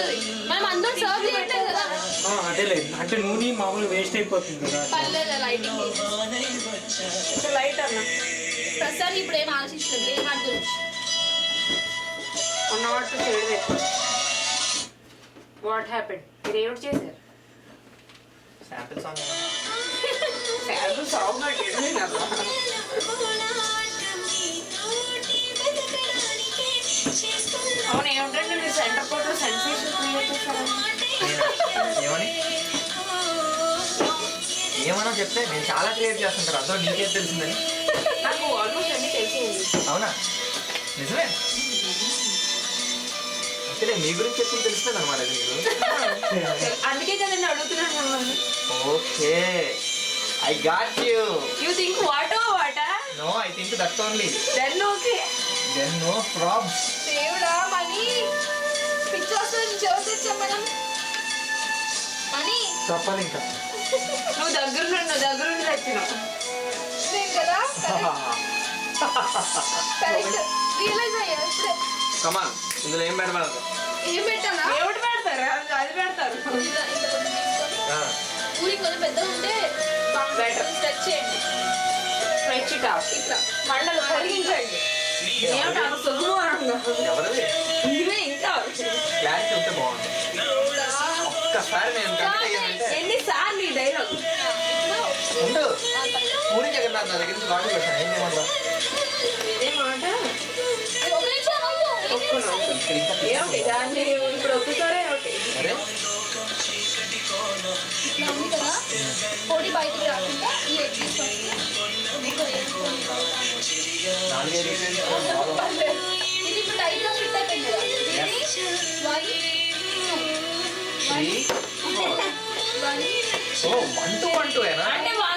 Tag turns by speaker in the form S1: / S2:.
S1: అయిపోతుంది. మనం అందరూ సర్వ్ చేయట్లేదు కదా.
S2: అంటే లేదు, అంటే నూనె మామూలు వేస్ట్ అయిపోతుంది కదా.
S1: పర్లేదు లైటింగ్
S3: లైట్ అన్న
S1: ప్రస్తుతానికి ఇప్పుడు ఏం ఆలోచించలేదు ఏ మాట గురించి.
S3: ఉన్న వాటితో చెడు వాట్ హ్యాపెండ్ మీరు ఏమిటి చేశారు?
S4: శాంపిల్ సాంగ్
S3: సాంగ్ అవును ఏమిటంటే మీరు సెంటర్ కోట్లో సెన్సేషన్ క్రియేట్ చేస్తారా?
S4: ఏమని ఏమన్నా చెప్తే నేను చాలా క్రియేట్ చేస్తుంటారు, అదో నీకేం తెలిసిందని.
S3: నాకు ఆల్మోస్ట్ అన్నీ తెలిసింది.
S4: అవునా? నిజమే. అంటే మీ గురించి చెప్పింది తెలుస్తుంది అనమాట మీకు.
S3: అందుకే కదండి అడుగుతున్నాను మిమ్మల్ని.
S4: Okay, I got you.
S3: You think వాటో వాటా?
S4: No, I think that's only.
S3: Then okay.
S4: Then no probs.
S1: దేవుడా మనీ పిక్చర్స్ జోస్ తెచ్చాం మనం. మనీ
S4: చెప్పాలి ఇంకా.
S3: నువ్వు దగ్గరుండి తెచ్చినావు
S1: కదా. కరెక్ట్ రియలైజ్ అయ్యా ఇప్పుడే.
S4: కమాన్, ఇందులో ఏం పెడతారు?
S1: ఏం పెట్టానా?
S3: ఏమిటి పెడతారా? అది పెడతారు.
S1: ఊరికి కొంచెం పెద్ద ఉంటే
S3: Better.
S1: స్ట్రెచ్ చేయండి
S3: మెచ్చిట
S1: ఇట్లా.
S3: మండలు కరిగించండి. ఏమిటి అంత సుకుమారంగా?
S4: ఎవరిది?
S3: ఇవే ఇంకా
S4: క్లారిటీ ఉంటే బాగుంది. ఒక్కసారి నేను కనెక్ట్ అయ్యానంటే
S3: ఎన్నిసార్లు ఈ డైలాగ్
S4: ఉండు. పూరి జగన్నాథ్ నా దగ్గర నుంచి లాటరీ వచ్చాను, ఏం చేయమంటారు?
S3: ఇదే మాట.
S1: ఒక నిమిషం ఆగు.
S3: ఒప్పుకున్నాం.
S4: ఇక్కడ ఇంకా
S3: ఏమిటి దాన్ని ఇప్పుడు ఒప్పుతారా? ఏమిటి
S4: అరే
S1: ఇట్లా ఉంది కదా, పొడి బయటికి రాకుండా ఈ ఎగ్ తీసుకొని
S4: నాలుగైదు
S1: ఇది ఇప్పుడు టైట్ గా ఫిట్ అయిపోయింది కదా. దీన్ని 1 2
S4: 3
S1: 1
S4: ఓ 1 to 1 2 ఏనా?
S3: అంటే